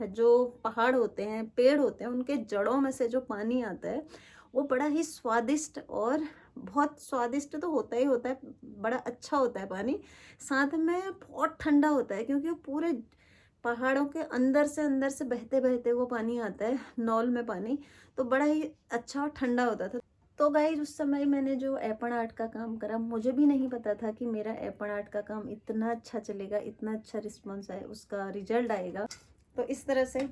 जो पहाड़ होते हैं, पेड़ होते हैं, उनके जड़ों में से जो पानी आता है, वो बड़ा ही स्वादिष्ट और बहुत स्वादिष्ट तो होता ही होता है, बड़ा अच्छा होता है पानी। साथ में बहुत ठंडा होता है क्योंकि वो पूरे पहाड़ों के अंदर से बहते-बहते वो पानी आता है, नौल में पानी, तो बड़ा ही अच्छा और ठंडा होता था। तो गाइस उस समय मैंने जो एपन आर्ट का काम करा, मुझे भी नहीं पता था कि मेरा एपन आर्ट का काम इतना अच्छा चलेगा, इतना अच्छा रिस्पॉन्स आए, उसका रिजल्ट आएगा। तो इस तरह से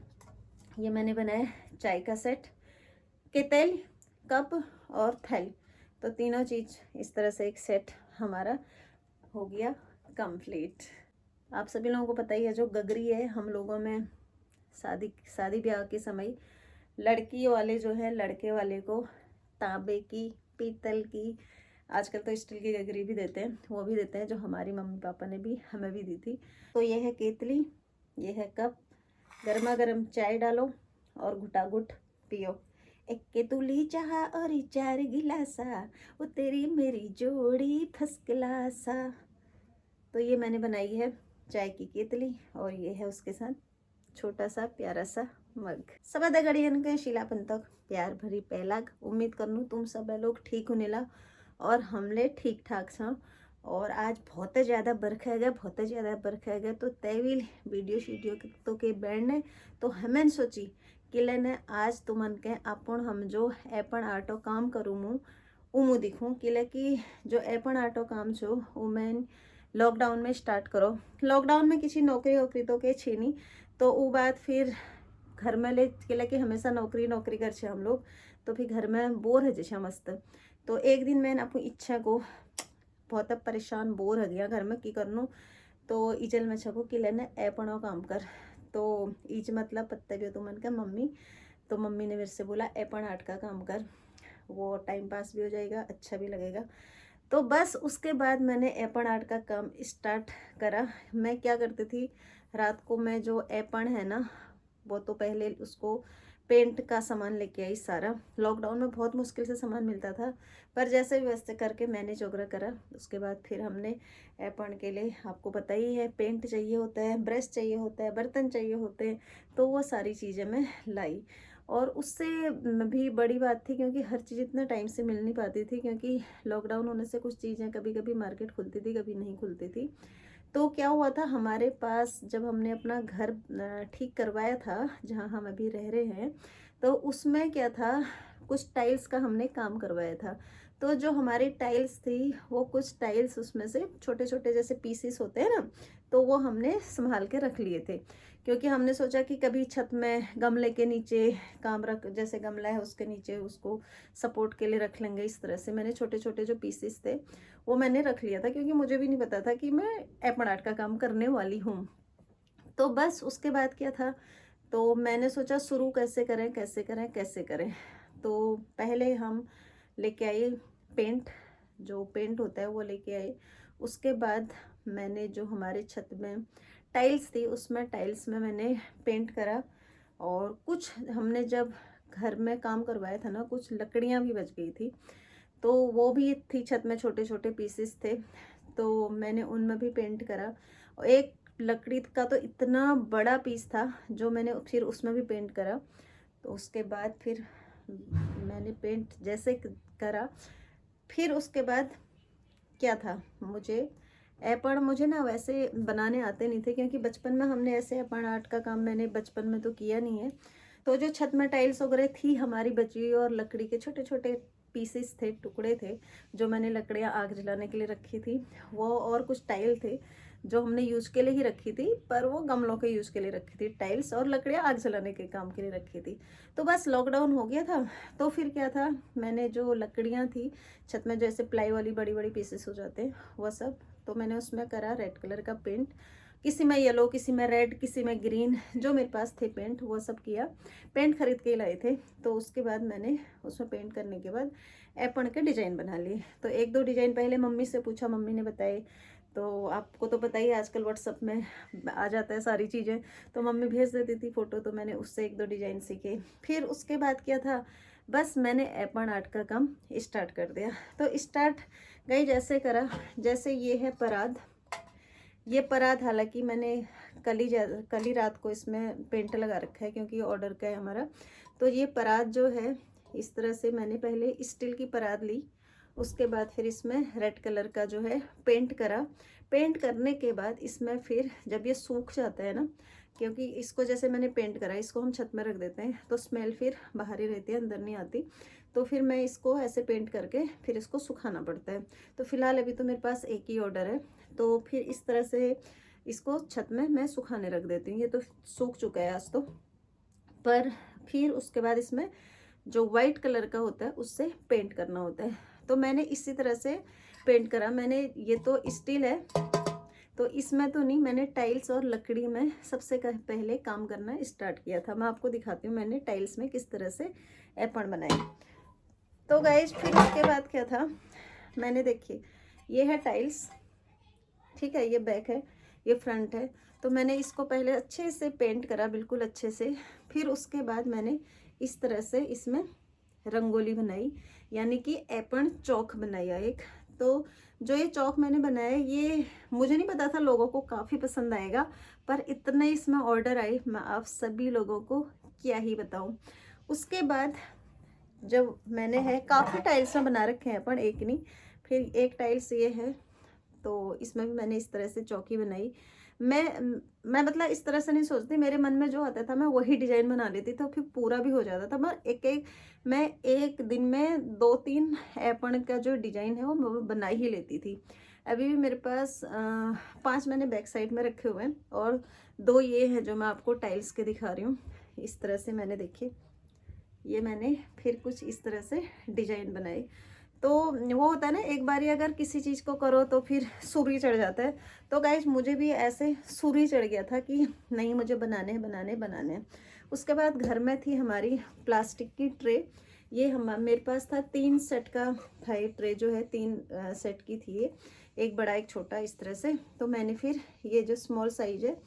ये मैंने बनाया चाय का सेट, केतल, कप और थैल। तो तीनों चीज़ इस तरह से एक सेट हमारा हो गया कंप्लीट। आप सभी लोगों को पता ही है, जो गगरी है हम लोगों में शादी शादी ब्याह के समय लड़की वाले जो है लड़के वाले को तांबे की, पीतल की, आजकल तो स्टील की गगरी भी देते हैं, वो भी देते हैं, जो हमारी मम्मी पापा ने भी हमें भी दी थी। तो ये है केतली, ये है कप, गर्मा गर्म चाय डालो और घुटाघुट पियो। एक केतुली चाह और 4 गिलासा, वो तेरी मेरी जोड़ी फर्स्ट क्लासा। तो ये मैंने बनाई है चाय की केतली और ये है उसके साथ छोटा सा प्यारा सा मग। सब गड़ियन के शिलापन तक प्यार भरी पहलाग। उम्मीद करूँ तुम सब लोग ठीक होने ला और हमले ठीक ठाक छा। और आज बहुत ज़्यादा बरखा है, बहुत ज़्यादा बरखा है, तो तयवील वीडियो शीडियो तो के बैठने तो हमें सोची कि लेने आज तुमन के अपन हम जो एपन आटो काम करूँ मु उमू दिखूँ कि जो एपन आटो काम छो वो मैं लॉकडाउन में स्टार्ट करो। लॉकडाउन में किसी नौकरी वोकरी तो के छीनी, तो वो बात फिर घर में ले कि हमेशा नौकरी नौकरी कर छे हम लोग, तो फिर घर में बोर है जैसे मस्त। तो एक दिन मैंने अपनी इच्छा को बहुत परेशान बोर हो गया घर में की करनू, तो इजल में छको कि लेने ऐपणो काम कर। तो ईज मतलब पत्ता भी तो मन का मम्मी, तो मम्मी ने मेरे से बोला ऐपण आर्ट का काम कर, वो टाइम पास भी हो जाएगा, अच्छा भी लगेगा। तो बस उसके बाद मैंने ऐपण आर्ट का काम स्टार्ट करा। मैं क्या करती थी, रात को मैं जो ऐपण है ना, वो तो पहले उसको पेंट का सामान लेके आई सारा। लॉकडाउन में बहुत मुश्किल से सामान मिलता था, पर जैसे भी वैसे करके मैनेज वगैरह करा। उसके बाद फिर हमने ऐपण के लिए आपको पता ही है, पेंट चाहिए होता है, ब्रश चाहिए होता है, बर्तन चाहिए होते हैं, तो वो सारी चीज़ें मैं लाई। और उससे भी बड़ी बात थी क्योंकि हर चीज़ इतना टाइम से मिल नहीं पाती थी, क्योंकि लॉकडाउन होने से कुछ चीज़ें कभी कभी मार्केट खुलती थी, कभी नहीं खुलती थी। तो क्या हुआ था, हमारे पास जब हमने अपना घर ठीक करवाया था जहाँ हम अभी रह रहे हैं, तो उसमें क्या था, कुछ टाइल्स का हमने काम करवाया था। तो जो हमारी टाइल्स थी वो कुछ टाइल्स उसमें से छोटे छोटे जैसे पीसेस होते हैं ना, तो वो हमने संभाल के रख लिए थे। क्योंकि हमने सोचा कि कभी छत में गमले के नीचे काम रख, जैसे गमला है उसके नीचे उसको सपोर्ट के लिए रख लेंगे। इस तरह से मैंने छोटे छोटे जो पीसेस थे वो मैंने रख लिया था, क्योंकि मुझे भी नहीं पता था कि मैं ऐपण आर्ट का काम करने वाली हूँ। तो बस उसके बाद क्या था, तो मैंने सोचा शुरू कैसे करें कैसे करें कैसे करें। तो पहले हम लेके आए पेंट, जो पेंट होता है वो लेके आए। उसके बाद मैंने जो हमारे छत में टाइल्स थी उसमें टाइल्स में मैंने पेंट करा। और कुछ हमने जब घर में काम करवाया था ना, कुछ लकड़ियाँ भी बच गई थी, तो वो भी थी छत में, छोटे छोटे पीसेस थे, तो मैंने उनमें भी पेंट करा। और एक लकड़ी का तो इतना बड़ा पीस था जो मैंने फिर उसमें भी पेंट करा। तो उसके बाद फिर मैंने पेंट जैसे करा, फिर उसके बाद क्या था, मुझे ऐपण मुझे ना वैसे बनाने आते नहीं थे, क्योंकि बचपन में हमने ऐसे ऐपण आर्ट का काम मैंने बचपन में तो किया नहीं है। तो जो छत में टाइल्स वगैरह थी हमारी बची हुई, और लकड़ी के छोटे छोटे पीसेस थे, टुकड़े थे, जो मैंने लकड़ियाँ आग जलाने के लिए रखी थी वो, और कुछ टाइल थे जो हमने यूज के लिए ही रखी थी, पर वो गमलों के यूज के लिए रखी थी, टाइल्स और लकड़ियाँ आग जलाने के काम के लिए रखी थी। तो बस लॉकडाउन हो गया था, तो फिर क्या था, मैंने जो लकड़ियाँ थी छत में जैसे प्लाई वाली बड़ी बड़ी पीसेस हो जाते हैं वह सब, तो मैंने उसमें करा रेड कलर का पेंट, किसी में येलो, किसी में रेड, किसी में ग्रीन, जो मेरे पास थे पेंट वो सब किया। पेंट खरीद के लाए थे। तो उसके बाद मैंने उसमें पेंट करने के बाद ऐपण के डिज़ाइन बना लिए। तो एक दो डिज़ाइन पहले मम्मी से पूछा, मम्मी ने बताए। तो आपको तो पता ही आजकल व्हाट्सअप में आ जाता है सारी चीज़ें, तो मम्मी भेज देती थी फ़ोटो, तो मैंने उससे एक दो डिज़ाइन सीखे। फिर उसके बाद क्या था, बस मैंने ऐपण आर्ट का काम स्टार्ट कर दिया। तो स्टार्ट गई जैसे करा, जैसे ये है परात, ये परात हालांकि मैंने कल ही रात को इसमें पेंट लगा रखा है क्योंकि ऑर्डर का है हमारा। तो ये परात जो है इस तरह से मैंने पहले स्टील की परात ली, उसके बाद फिर इसमें रेड कलर का जो है पेंट करा। पेंट करने के बाद इसमें फिर जब ये सूख जाता है ना, क्योंकि इसको जैसे मैंने पेंट करा, इसको हम छत में रख देते हैं तो स्मेल फिर बाहर ही रहती है, अंदर नहीं आती। तो फिर मैं इसको ऐसे पेंट करके फिर इसको सुखाना पड़ता है। तो फिलहाल अभी तो मेरे पास एक ही ऑर्डर है, तो फिर इस तरह से इसको छत में मैं सुखाने रख देती हूँ। ये तो सूख चुका है आज तो, पर फिर उसके बाद इसमें जो वाइट कलर का होता है उससे पेंट करना होता है। तो मैंने इसी तरह से पेंट करा। मैंने ये तो स्टील है तो इसमें तो नहीं, मैंने टाइल्स और लकड़ी में सबसे पहले काम करना स्टार्ट किया था। मैं आपको दिखाती हूँ मैंने टाइल्स में किस तरह से एपण बनाई। तो गाइज फिर उसके बाद क्या था, मैंने देखिए ये है टाइल्स, ठीक है, ये बैक है, ये फ्रंट है। तो मैंने इसको पहले अच्छे से पेंट करा, बिल्कुल अच्छे से। फिर उसके बाद मैंने इस तरह से इसमें रंगोली बनाई, यानी कि एपण चौक बनाया एक। तो जो ये चौक मैंने बनाया ये मुझे नहीं पता था लोगों को काफ़ी पसंद आएगा, पर इतने इसमें ऑर्डर आए, मैं आप सभी लोगों को क्या ही बताऊं। उसके बाद जब मैंने है काफ़ी टाइल्स में बना रखे हैं अपन, एक नहीं, फिर एक टाइल्स ये है, तो इसमें भी मैंने इस तरह से चौकी बनाई। मैं मतलब इस तरह से नहीं सोचती, मेरे मन में जो आता था मैं वही डिजाइन बना लेती, तो फिर पूरा भी हो जाता था। मैं एक दिन में 2-3 एपण का जो डिजाइन है वो बना ही लेती थी। अभी भी मेरे पास 5 मैंने बैक साइड में रखे हुए हैं और 2 ये हैं जो मैं आपको टाइल्स के दिखा रही हूँ। इस तरह से मैंने देखिए, ये मैंने फिर कुछ इस तरह से डिजाइन बनाए। तो वो होता है ना, एक बारी अगर किसी चीज़ को करो तो फिर सुर ही चढ़ जाता है। तो गाइस मुझे भी ऐसे सुर ही चढ़ गया था कि नहीं, मुझे बनाने बनाने बनाने। उसके बाद घर में थी हमारी प्लास्टिक की ट्रे। ये हम मेरे पास था 3 सेट का था, ये ट्रे जो है 3 सेट की थी ये, एक बड़ा एक छोटा इस तरह से। तो मैंने फिर ये जो स्मॉल साइज है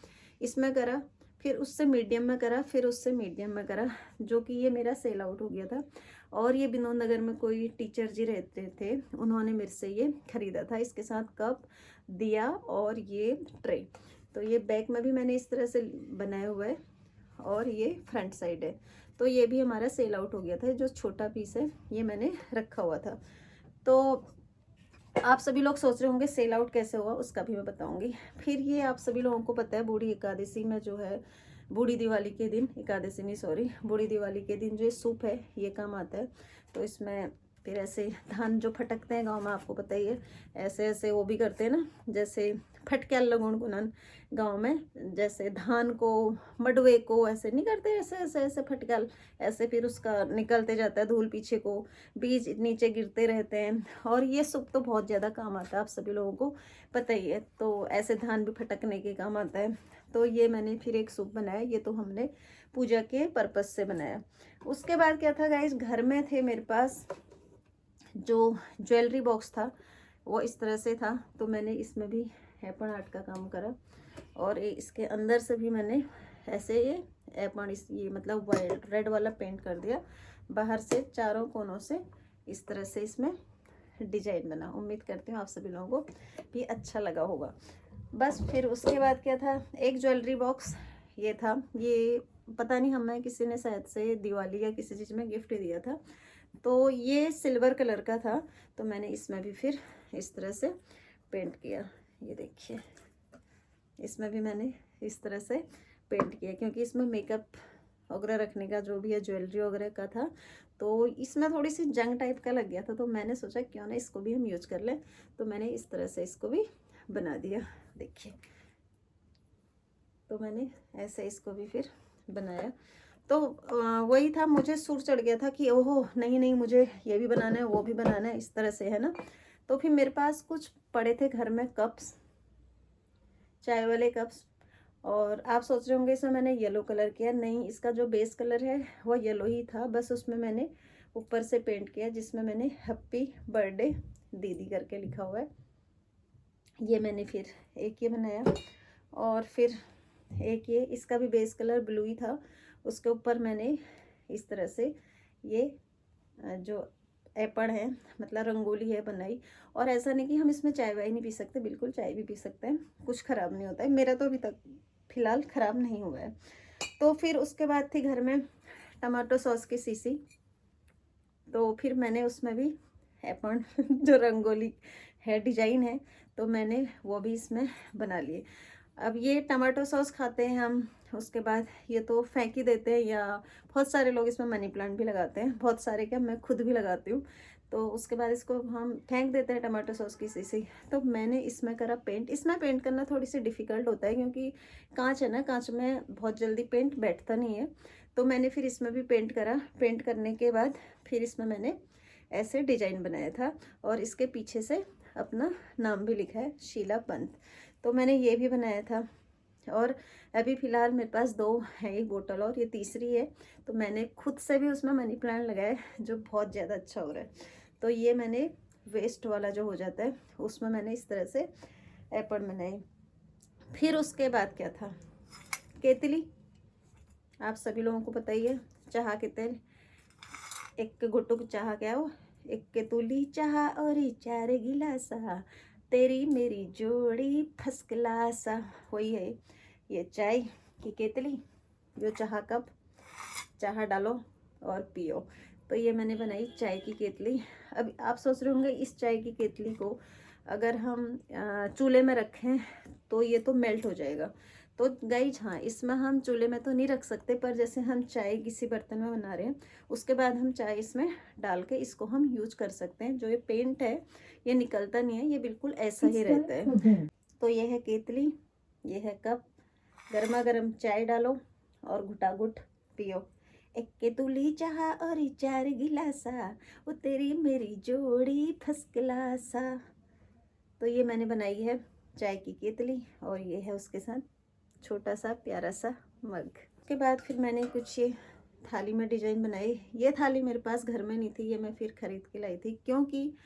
इसमें करा, फिर उससे मीडियम में करा, फिर उससे मीडियम में करा, जो कि ये मेरा सेल आउट हो गया था। और ये विनोद नगर में कोई टीचर जी रहते थे, उन्होंने मेरे से ये खरीदा था, इसके साथ कप दिया और ये ट्रे। तो ये बैक में भी मैंने इस तरह से बनाया हुआ है और ये फ्रंट साइड है। तो ये भी हमारा सेल आउट हो गया था, जो छोटा पीस है ये मैंने रखा हुआ था। तो आप सभी लोग सोच रहे होंगे सेल आउट कैसे हुआ, उसका भी मैं बताऊंगी। फिर ये आप सभी लोगों को पता है बूढ़ी एकादशी में जो है, बूढ़ी दिवाली के दिन, एकादशी नहीं सॉरी, बूढ़ी दिवाली के दिन जो सूप है ये काम आता है। तो इसमें फिर ऐसे धान जो फटकते हैं गांव में, आपको पता ही है, ऐसे ऐसे वो भी करते हैं ना, जैसे फटक्याल लगोण गुनन गांव में, जैसे धान को मडवे को ऐसे नहीं करते, ऐसे ऐसे ऐसे फटक्याल, ऐसे फिर उसका निकलते जाता है धूल पीछे को, बीज नीचे गिरते रहते हैं। और ये सूप तो बहुत ज़्यादा काम आता है, आप सभी लोगों को पता ही है। तो ऐसे धान भी फटकने के काम आता है। तो ये मैंने फिर एक सूप बनाया, ये तो हमने पूजा के पर्पस से बनाया। उसके बाद क्या था गाइस, घर में थे मेरे पास जो ज्वेलरी बॉक्स था वो इस तरह से था। तो मैंने इसमें भी एपण आर्ट का काम करा और इसके अंदर से भी मैंने ऐसे ये एपण ये मतलब वाइट रेड वाला पेंट कर दिया, बाहर से चारों कोनों से इस तरह से इसमें डिजाइन बना। उम्मीद करती हूँ आप सभी लोगों को भी अच्छा लगा होगा। बस फिर उसके बाद क्या था, एक ज्वेलरी बॉक्स ये था, ये पता नहीं हमें किसी ने शायद से दिवाली या किसी चीज़ में गिफ्ट दिया था। तो ये सिल्वर कलर का था, तो मैंने इसमें भी फिर इस तरह से पेंट किया। ये देखिए, इसमें भी मैंने इस तरह से पेंट किया, क्योंकि इसमें मेकअप वगैरह रखने का जो भी है ज्वेलरी वगैरह का था, तो इसमें थोड़ी सी जंग टाइप का लग गया था। तो मैंने सोचा क्यों ना इसको भी हम यूज कर लें, तो मैंने इस तरह से इसको भी बना दिया। देखिए, तो मैंने ऐसे इसको भी फिर बनाया। तो वही था, मुझे सुर चढ़ गया था कि ओहो नहीं नहीं, मुझे ये भी बनाना है वो भी बनाना है, इस तरह से है ना। तो फिर मेरे पास कुछ पड़े थे घर में कप्स, चाय वाले कप्स, और आप सोच रहे होंगे इसमें मैंने येलो कलर किया, नहीं, इसका जो बेस कलर है वो येलो ही था, बस उसमें मैंने ऊपर से पेंट किया, जिसमें मैंने हैप्पी बर्थडे दीदी करके लिखा हुआ है। ये मैंने फिर एक ये बनाया, और फिर एक ये, इसका भी बेस कलर ब्लू ही था, उसके ऊपर मैंने इस तरह से ये जो एपण है, मतलब रंगोली है बनाई। और ऐसा नहीं कि हम इसमें चाय वाय नहीं पी सकते, बिल्कुल चाय भी पी सकते हैं, कुछ ख़राब नहीं होता है। मेरा तो अभी तक फ़िलहाल ख़राब नहीं हुआ है। तो फिर उसके बाद थी घर में टमाटो सॉस की शीशी, तो फिर मैंने उसमें भी एपण जो रंगोली है डिजाइन है, तो मैंने वो भी इसमें बना लिए। अब ये टमाटो सॉस खाते हैं हम, उसके बाद ये तो फेंक ही देते हैं, या बहुत सारे लोग इसमें मनी प्लांट भी लगाते हैं, बहुत सारे क्या मैं खुद भी लगाती हूँ। तो उसके बाद इसको हम फेंक देते हैं टमाटो सॉस की शीशी। तो मैंने इसमें करा पेंट। इसमें पेंट करना थोड़ी सी डिफ़िकल्ट होता है, क्योंकि कांच है ना, कांच में बहुत जल्दी पेंट बैठता नहीं है। तो मैंने फिर इसमें भी पेंट करा। पेंट करने के बाद फिर इसमें मैंने ऐसे डिजाइन बनाया था, और इसके पीछे से अपना नाम भी लिखा है, शीला पंत। तो मैंने ये भी बनाया था। और अभी फ़िलहाल मेरे पास 2 है, 1 बोतल और ये तीसरी है। तो मैंने खुद से भी उसमें मनी प्लांट लगाया है, जो बहुत ज़्यादा अच्छा हो रहा है। तो ये मैंने वेस्ट वाला जो हो जाता है, उसमें मैंने इस तरह से एपण बनाई। फिर उसके बाद क्या था, केतली। आप सभी लोगों को पता ही है, चाह के तेल। एक गुटुक चाह क्या हो, एक केतुली चाह और 4 गिलासा, तेरी मेरी जोड़ी फर्स्ट क्लासा। वही है ये चाय की केतली, जो चाह कप, चाह डालो और पियो। तो ये मैंने बनाई चाय की केतली। अब आप सोच रहे होंगे इस चाय की केतली को अगर हम चूल्हे में रखें तो ये तो मेल्ट हो जाएगा। तो गाइज हाँ, इसमें हम चूल्हे में तो नहीं रख सकते, पर जैसे हम चाय किसी बर्तन में बना रहे हैं, उसके बाद हम चाय इसमें डाल के इसको हम यूज कर सकते हैं। जो ये पेंट है ये निकलता नहीं है, ये बिल्कुल ऐसा ही रहता है। तो ये है केतली, ये है कप। गर्मा गर्म चाय डालो और घुटा घुट पियो। एक केतुली चाह और 4 गिलासा, वो तेरी मेरी जोड़ी फर्स्ट क्लासा। तो ये मैंने बनाई है चाय की केतली, और ये है उसके साथ छोटा सा प्यारा सा मग। उसके बाद फिर मैंने कुछ ये थाली में डिजाइन बनाई। ये थाली मेरे पास घर में नहीं थी, ये मैं फिर खरीद के लाई थी, क्योंकि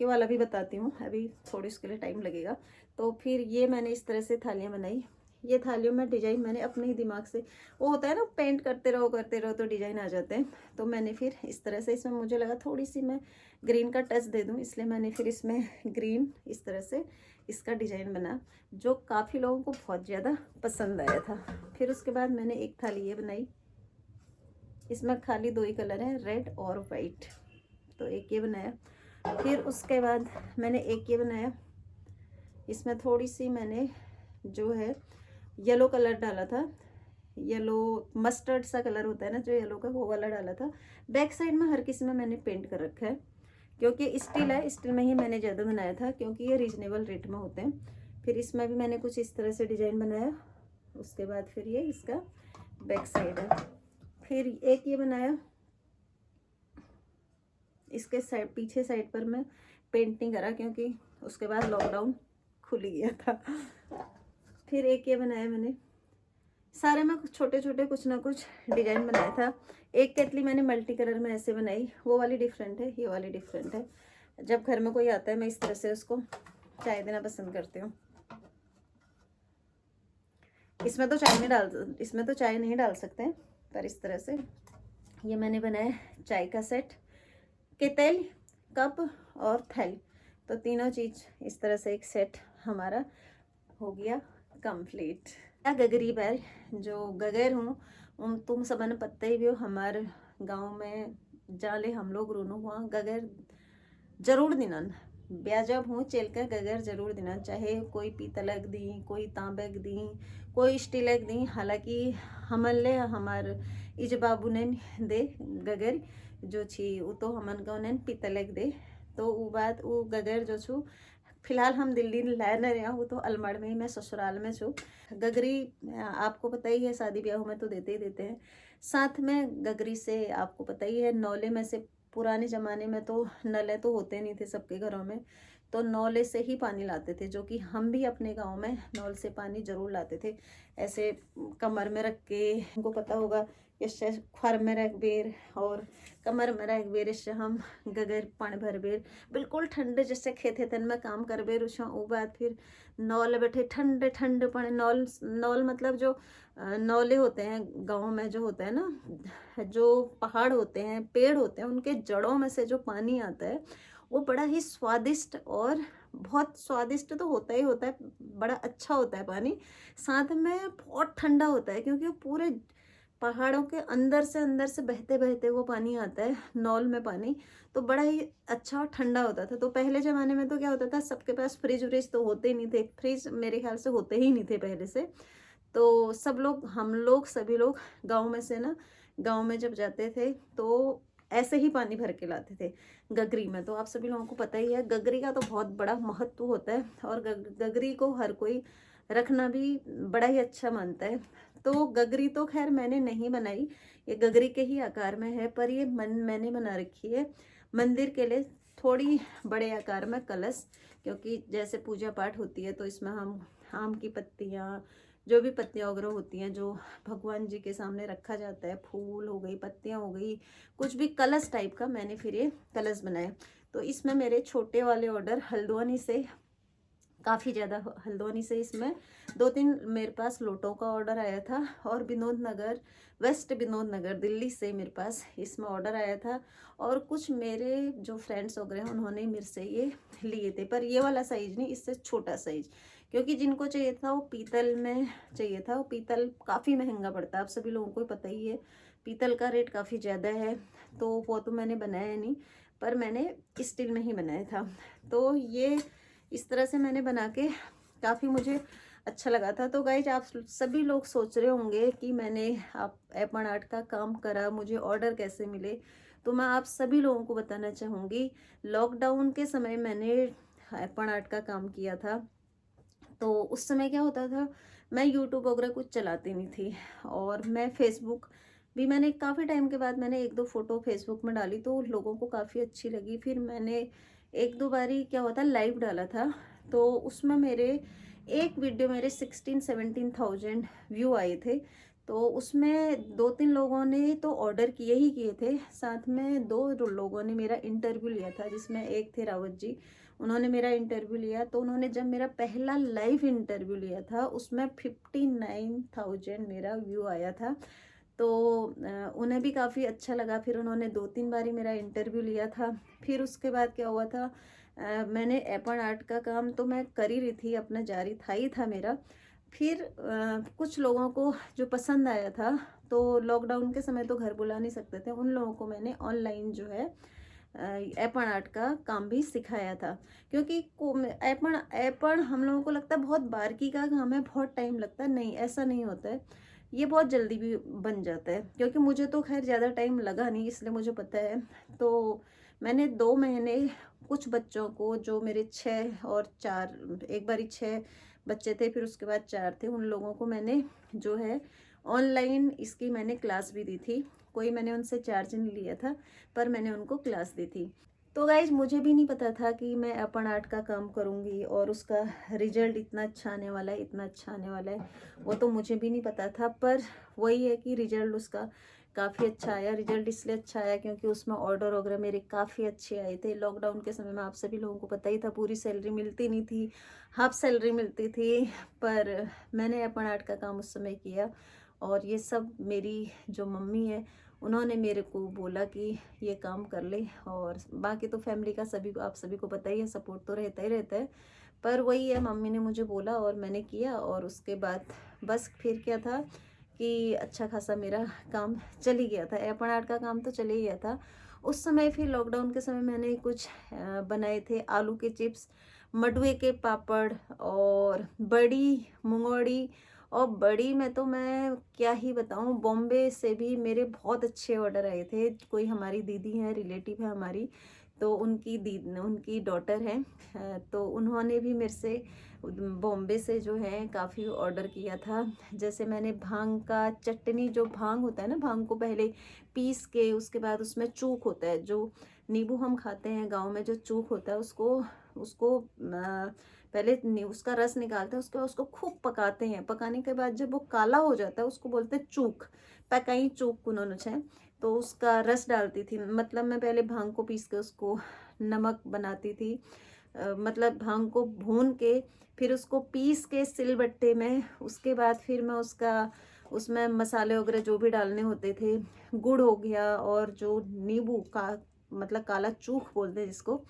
वाला भी बताती हूँ, अभी थोड़ी उसके लिए टाइम लगेगा। तो फिर ये मैंने इस तरह से थालियाँ बनाई। ये थालियों में डिजाइन मैंने अपने ही दिमाग से, वो होता है ना पेंट करते रहो तो डिजाइन आ जाते हैं। तो मैंने फिर इस तरह से, इसमें मुझे लगा थोड़ी सी मैं ग्रीन का टच दे दूँ, इसलिए मैंने फिर इसमें ग्रीन इस तरह से इसका डिजाइन बना, जो काफ़ी लोगों को बहुत ज़्यादा पसंद आया था। फिर उसके बाद मैंने एक थाली ये बनाई, इसमें खाली 2 ही कलर हैं, रेड और वाइट। तो एक ये बनाया। फिर उसके बाद मैंने एक ये बनाया, इसमें थोड़ी सी मैंने जो है येलो कलर डाला था, येलो मस्टर्ड सा कलर होता है ना जो येलो का, वो वाला डाला था। बैक साइड में हर किसी में मैंने पेंट कर रखा है, क्योंकि स्टील है, स्टील में ही मैंने ज़्यादा बनाया था, क्योंकि ये रीजनेबल रेट में होते हैं। फिर इसमें भी मैंने कुछ इस तरह से डिजाइन बनाया। उसके बाद फिर ये इसका बैक साइड है। फिर एक ये बनाया, इसके साइड पीछे साइड पर मैं पेंट नहीं करा, क्योंकि उसके बाद लॉकडाउन खुल गया था। फिर एक ये बनाया मैंने, सारे में छोटे छोटे कुछ ना कुछ डिजाइन बनाया था। एक केतली मैंने मल्टी कलर में ऐसे बनाई, वो वाली डिफरेंट है, ये वाली डिफरेंट है। जब घर में कोई आता है मैं इस तरह से उसको चाय देना पसंद करती हूँ। इसमें तो चाय नहीं डाल सकते, पर इस तरह से ये मैंने बनाया चाय का सेट, केतली, कप और थैली। तो तीनों चीज़ इस तरह से एक सेट हमारा हो गया कंप्लीट। गगरी बैल, जो गगर हूँ तुम सबन पत्ते ही भी हो, हमारे गांव में जाले हम लोग रोनो हुआ गगर जरूर दिनन, ब्याजब हूँ चेल का गगर जरूर दिनन, चाहे कोई पीतलक दी, कोई तांबक दी, कोई स्टीलक दी। हालांकि हमन हमार इज बाबू ने दे गगर जो छी, वो तो हमन को ने पीतलक दे। तो वो बात वो गगर जो छू फिलहाल हम दिल्ली लाए न रहा, वो तो अलमड़ में ही, मैं ससुराल में छूँ। गगरी आपको पता ही है, शादी ब्याह में तो देते ही देते हैं। साथ में गगरी से आपको पता ही है, नौले में से पुराने ज़माने में तो नले तो होते नहीं थे सबके घरों में, तो नौले से ही पानी लाते थे, जो कि हम भी अपने गांव में नौल से पानी जरूर लाते थे। ऐसे कमर में रख के, हमको पता होगा इससे खर में रख बेर और कमर में रख बेर, इससे हम गगर पानी भर बेर, बिल्कुल ठंडे जैसे खेते तन में काम कर बेर उस बाद फिर नौल बैठे ठंडे ठंडे पानी। नौल नौल मतलब जो नौले होते हैं गाँव में, जो होता है ना, जो पहाड़ होते हैं, पेड़ होते हैं, उनके जड़ों में से जो पानी आता है वो बड़ा ही स्वादिष्ट और बहुत स्वादिष्ट तो होता ही होता है, बड़ा अच्छा होता है पानी। साथ में बहुत ठंडा होता है, क्योंकि वो पूरे पहाड़ों के अंदर से बहते बहते वो पानी आता है नौल में पानी, तो बड़ा ही अच्छा और ठंडा होता था। तो पहले ज़माने में तो क्या होता था, सबके पास फ्रिज व्रिज तो होते ही नहीं थे, फ्रिज मेरे ख्याल से होते ही नहीं थे पहले से। तो सब लोग, हम लोग, सभी लोग गाँव में से ना, गाँव में जब जाते थे तो ऐसे ही पानी भर के लाते थे गगरी में। तो आप सभी लोगों को पता ही है, गगरी का तो बहुत बड़ा महत्व होता है, और गगरी को हर कोई रखना भी बड़ा ही अच्छा मानता है। तो गगरी तो खैर मैंने नहीं बनाई, ये गगरी के ही आकार में है, पर ये मैंने बना रखी है मंदिर के लिए थोड़ी बड़े आकार में कलश, क्योंकि जैसे पूजा पाठ होती है तो इसमें हम आम की पत्तियाँ, जो भी पत्तियाँ वगैरह होती हैं जो भगवान जी के सामने रखा जाता है, फूल हो गई, पत्तियाँ हो गई, कुछ भी कलश टाइप का, मैंने फिर ये कलश बनाया। तो इसमें मेरे छोटे वाले ऑर्डर हल्द्वानी से काफ़ी ज़्यादा, हल्द्वानी से इसमें 2-3 मेरे पास लोटों का ऑर्डर आया था, और विनोद नगर, वेस्ट विनोद नगर दिल्ली से मेरे पास इसमें ऑर्डर आया था, और कुछ मेरे जो फ्रेंड्स वगैरह हैं उन्होंने मेरे से ये लिए थे, पर ये वाला साइज़ नहीं, इससे छोटा साइज़, क्योंकि जिनको चाहिए था वो पीतल में चाहिए था। वो पीतल काफ़ी महंगा पड़ता है, आप सभी लोगों को पता ही है, पीतल का रेट काफ़ी ज़्यादा है। तो वो तो मैंने बनाया नहीं, पर मैंने स्टील में ही बनाया था। तो ये इस तरह से मैंने बना के काफ़ी मुझे अच्छा लगा था। तो गाइज आप सभी लोग सोच रहे होंगे कि मैंने आप एपन आर्ट का काम करा, मुझे ऑर्डर कैसे मिले। तो मैं आप सभी लोगों को बताना चाहूँगी, लॉकडाउन के समय मैंने एपन आर्ट का काम किया था। तो उस समय क्या होता था, मैं यूट्यूब वगैरह कुछ चलाती नहीं थी, और मैं फेसबुक भी, मैंने काफ़ी टाइम के बाद मैंने 1-2 फ़ोटो फेसबुक में डाली तो लोगों को काफ़ी अच्छी लगी। फिर मैंने 1-2 बारी क्या हुआ था, लाइव डाला था, तो उसमें मेरे एक वीडियो मेरे 16-17,000 व्यू आए थे। तो उसमें 2-3 लोगों ने तो ऑर्डर किए ही किए थे, साथ में 2 लोगों ने मेरा इंटरव्यू लिया था, जिसमें एक थे रावत जी, उन्होंने मेरा इंटरव्यू लिया। तो उन्होंने जब मेरा पहला लाइव इंटरव्यू लिया था उसमें 59,000 मेरा व्यू आया था। तो उन्हें भी काफ़ी अच्छा लगा। फिर उन्होंने 2-3 बारी मेरा इंटरव्यू लिया था। फिर उसके बाद क्या हुआ था, मैंने एपन आर्ट का काम तो मैं कर ही रही थी, अपना जारी था ही था मेरा। फिर कुछ लोगों को जो पसंद आया था, तो लॉकडाउन के समय तो घर बुला नहीं सकते थे, उन लोगों को मैंने ऑनलाइन जो है एपन आर्ट का काम भी सिखाया था। क्योंकि एपन एपन हम लोगों को लगता है बहुत बारीकी का काम है, बहुत टाइम लगता है, नहीं ऐसा नहीं होता है, ये बहुत जल्दी भी बन जाता है। क्योंकि मुझे तो खैर ज़्यादा टाइम लगा नहीं, इसलिए मुझे पता है। तो मैंने 2 महीने कुछ बच्चों को, जो मेरे 6 और 4, एक बारी 6 बच्चे थे, फिर उसके बाद 4 थे, उन लोगों को मैंने जो है ऑनलाइन इसकी मैंने क्लास भी दी थी। कोई मैंने उनसे चार्ज नहीं लिया था, पर मैंने उनको क्लास दी थी। तो गाइज मुझे भी नहीं पता था कि मैं अपन आर्ट का काम करूँगी और उसका रिजल्ट इतना अच्छा आने वाला है, इतना अच्छा आने वाला है, वो तो मुझे भी नहीं पता था। पर वही है कि रिजल्ट उसका काफ़ी अच्छा आया। रिजल्ट इसलिए अच्छा आया क्योंकि उसमें ऑर्डर वगैरह मेरे काफ़ी अच्छे आए थे। लॉकडाउन के समय में आप सभी लोगों को पता ही था, पूरी सैलरी मिलती नहीं थी, हाफ सैलरी मिलती थी, पर मैंने अपन आर्ट का काम उस समय किया। और ये सब मेरी जो मम्मी है उन्होंने मेरे को बोला कि ये काम कर ले, और बाकी तो फैमिली का सभी आप सभी को पता ही है, सपोर्ट तो रहता ही रहता है। पर वही है, मम्मी ने मुझे बोला और मैंने किया, और उसके बाद बस फिर क्या था कि अच्छा खासा मेरा काम चल ही गया था। एपन आर्ट का काम तो चले ही गया था उस समय। फिर लॉकडाउन के समय मैंने कुछ बनाए थे, आलू के चिप्स, मडवे के पापड़, और बड़ी मुंगौड़ी। और बड़ी में तो मैं क्या ही बताऊं, बॉम्बे से भी मेरे बहुत अच्छे ऑर्डर आए थे। कोई हमारी दीदी हैं, रिलेटिव है हमारी, तो उनकी डॉटर है, तो उन्होंने भी मेरे से बॉम्बे से जो है काफ़ी ऑर्डर किया था। जैसे मैंने भांग का चटनी, जो भांग होता है ना, भांग को पहले पीस के उसके बाद उसमें चूक होता है, जो नींबू हम खाते हैं गाँव में, जो चूक होता है उसको उसको पहले उसका रस निकालते हैं, उसके बाद उसको खूब पकाते हैं। पकाने के बाद जब वो काला हो जाता है उसको बोलते हैं चूक, पकाई चूक उन्होंने छे। तो उसका रस डालती थी, मतलब मैं पहले भांग को पीस के उसको नमक बनाती थी। मतलब भांग को भून के फिर उसको पीस के सिलबट्टे में, उसके बाद फिर मैं उसमें मसाले वगैरह जो भी डालने होते थे, गुड़ हो गया और जो नींबू का मतलब काला चूख बोलते हैं जिसको,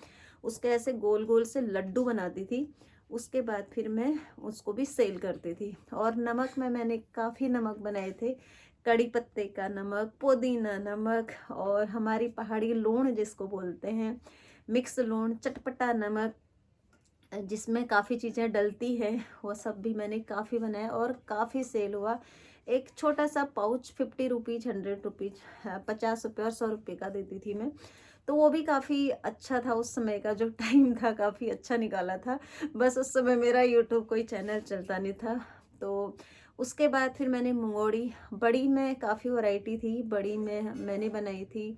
उसके ऐसे गोल गोल से लड्डू बनाती थी। उसके बाद फिर मैं उसको भी सेल करती थी। और नमक में मैंने काफ़ी नमक बनाए थे, कड़ी पत्ते का नमक, पुदीना नमक और हमारी पहाड़ी लूण जिसको बोलते हैं, मिक्स लूण, चटपटा नमक, जिसमें काफ़ी चीज़ें डलती हैं, वो सब भी मैंने काफ़ी बनाया और काफ़ी सेल हुआ। एक छोटा सा पाउच 50 रुपीज़, 100 रुपीज़, 50 रुपये और 100 रुपये का देती थी मैं। तो वो भी काफ़ी अच्छा था, उस समय का जो टाइम था काफ़ी अच्छा निकाला था। बस उस समय मेरा यूट्यूब कोई चैनल चलता नहीं था। तो उसके बाद फिर मैंने मंगोड़ी, बड़ी में काफ़ी वैरायटी थी। बड़ी में मैंने बनाई थी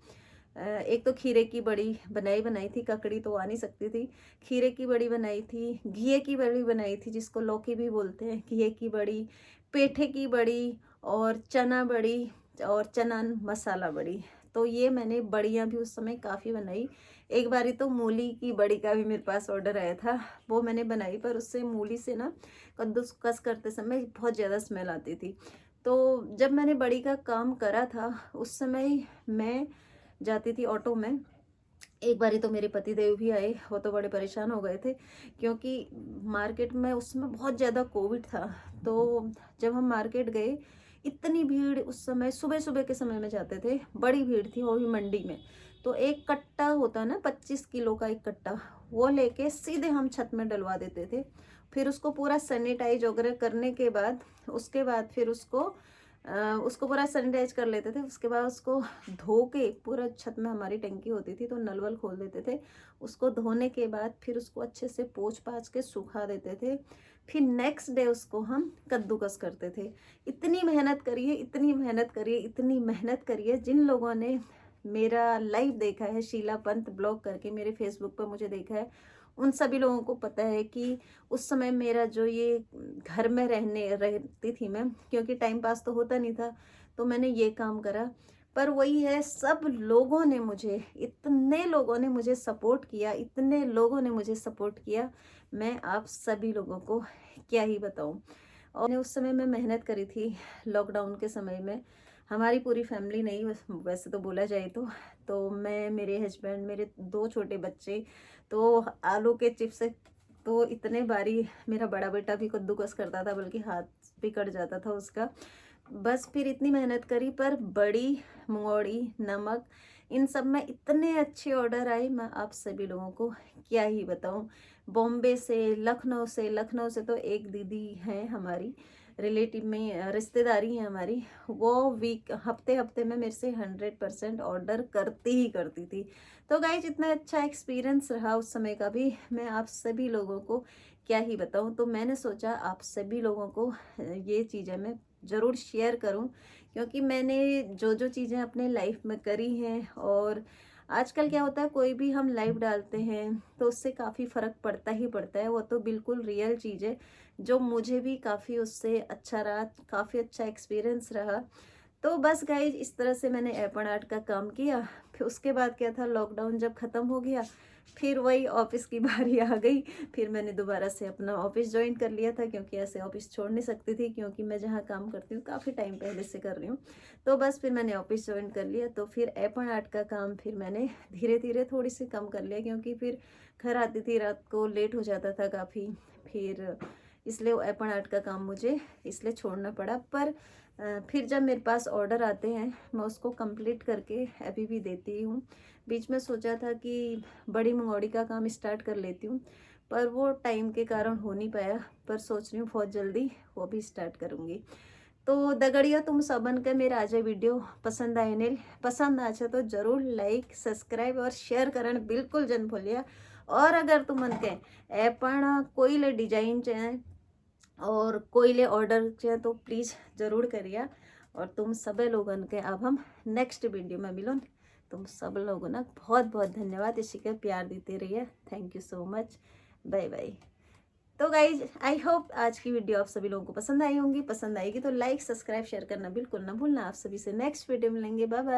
एक तो खीरे की बड़ी बनाई थी, ककड़ी तो आ नहीं सकती थी। खीरे की बड़ी बनाई थी, घिये की बड़ी बनाई थी जिसको लौकी भी बोलते हैं, घिये की बड़ी, पेठे की बड़ी और चना बड़ी और चना मसाला बड़ी। तो ये मैंने बड़ियाँ भी उस समय काफ़ी बनाई। एक बारी तो मूली की बड़ी का भी मेरे पास ऑर्डर आया था, वो मैंने बनाई, पर उससे मूली से ना कद्दूकस करते समय बहुत ज़्यादा स्मेल आती थी। तो जब मैंने बड़ी का काम करा था उस समय मैं जाती थी ऑटो में। एक बारी तो मेरे पति देव भी आए, वो तो बड़े परेशान हो गए थे क्योंकि मार्केट में उस समय बहुत ज़्यादा कोविड था। तो जब हम मार्केट गए, इतनी भीड़, उस समय सुबह सुबह के समय में जाते थे, बड़ी भीड़ थी, वो भी मंडी में। तो एक कट्टा होता है ना, 25 किलो का एक कट्टा, वो लेके सीधे हम छत में डलवा देते थे। फिर उसको पूरा सैनिटाइज वगैरह करने के बाद, उसके बाद फिर उसको पूरा सैनिटाइज कर लेते थे। उसके बाद उसको धो के, पूरा छत में हमारी टंकी होती थी तो नल वल खोल देते थे। उसको धोने के बाद फिर उसको अच्छे से पोंछ पाछ के सुखा देते थे। फिर नेक्स्ट डे उसको हम कद्दूकस करते थे। इतनी मेहनत करिए, इतनी मेहनत करिए, इतनी मेहनत करिए। जिन लोगों ने मेरा लाइव देखा है, शीला पंत ब्लॉग करके मेरे फेसबुक पर मुझे देखा है, उन सभी लोगों को पता है कि उस समय मेरा जो ये घर में रहती थी मैं, क्योंकि टाइम पास तो होता नहीं था, तो मैंने ये काम करा। पर वही है, सब लोगों ने मुझे, इतने लोगों ने मुझे सपोर्ट किया, इतने लोगों ने मुझे सपोर्ट किया, मैं आप सभी लोगों को क्या ही बताऊं। और उस समय मैं मेहनत करी थी लॉकडाउन के समय में। हमारी पूरी फैमिली नहीं, वैसे तो बोला जाए तो मैं, मेरे हस्बैंड, मेरे 2 छोटे बच्चे। तो आलू के चिप्स तो इतने बारी मेरा बड़ा बेटा भी कद्दूकस करता था, बल्कि हाथ भी कट जाता था उसका। बस फिर इतनी मेहनत करी, पर बड़ी, मंगोड़ी, नमक, इन सब में इतने अच्छे ऑर्डर आए, मैं आप सभी लोगों को क्या ही बताऊं। बॉम्बे से, लखनऊ से तो एक दीदी हैं हमारी रिलेटिव में, रिश्तेदारी है हमारी, वो हफ्ते हफ्ते में मेरे से 100% ऑर्डर करती ही करती थी। तो गाइज, इतना अच्छा एक्सपीरियंस रहा उस समय का भी, मैं आप सभी लोगों को क्या ही बताऊं। तो मैंने सोचा आप सभी लोगों को ये चीज़ें मैं ज़रूर शेयर करूं, क्योंकि मैंने जो जो चीज़ें अपने लाइफ में करी हैं, और आजकल क्या होता है, कोई भी हम लाइव डालते हैं तो उससे काफ़ी फ़र्क पड़ता ही पड़ता है। वो तो बिल्कुल रियल चीज़ है, जो मुझे भी काफ़ी उससे अच्छा रहा, काफ़ी अच्छा एक्सपीरियंस रहा। तो बस गाइज, इस तरह से मैंने एपन आर्ट का काम किया। फिर उसके बाद क्या था, लॉकडाउन जब ख़त्म हो गया, फिर वही ऑफिस की बारी आ गई। फिर मैंने दोबारा से अपना ऑफिस ज्वाइन कर लिया था, क्योंकि ऐसे ऑफिस छोड़ नहीं सकती थी, क्योंकि मैं जहाँ काम करती हूँ काफ़ी टाइम पहले से कर रही हूँ। तो बस फिर मैंने ऑफिस ज्वाइन कर लिया। तो फिर एपन आर्ट का काम फिर मैंने धीरे धीरे थोड़ी सी कम कर लिया, क्योंकि फिर घर आती थी रात को, लेट हो जाता था काफ़ी। फिर इसलिए वो एपन आर्ट का काम मुझे इसलिए छोड़ना पड़ा। पर फिर जब मेरे पास ऑर्डर आते हैं, मैं उसको कंप्लीट करके अभी भी देती हूँ। बीच में सोचा था कि बड़ी मंगोड़ी का काम स्टार्ट कर लेती हूँ, पर वो टाइम के कारण हो नहीं पाया। पर सोच रही हूँ बहुत जल्दी वो भी स्टार्ट करूँगी। तो दगड़िया, तुम सबन के मेरा आज वीडियो पसंद आए ने, पसंद आछे तो जरूर लाइक, सब्सक्राइब और शेयर करण बिल्कुल जन भूलिया। और अगर तुमन के ए पण कोई ले डिजाइन चाहे और कोई ले ऑर्डर चाहे तो प्लीज़ ज़रूर करिए। और तुम सब लोगन के अब हम नेक्स्ट वीडियो में मिलो। तुम सब लोगों ना बहुत बहुत धन्यवाद, इसी के प्यार देते रहिए। Thank you so much. Bye bye. तो गाइज आई होप आज की वीडियो आप सभी लोगों को पसंद आई होंगी। पसंद आएगी तो लाइक, सब्सक्राइब, शेयर करना बिल्कुल ना भूलना। आप सभी से नेक्स्ट वीडियो मिलेंगे। Bye bye.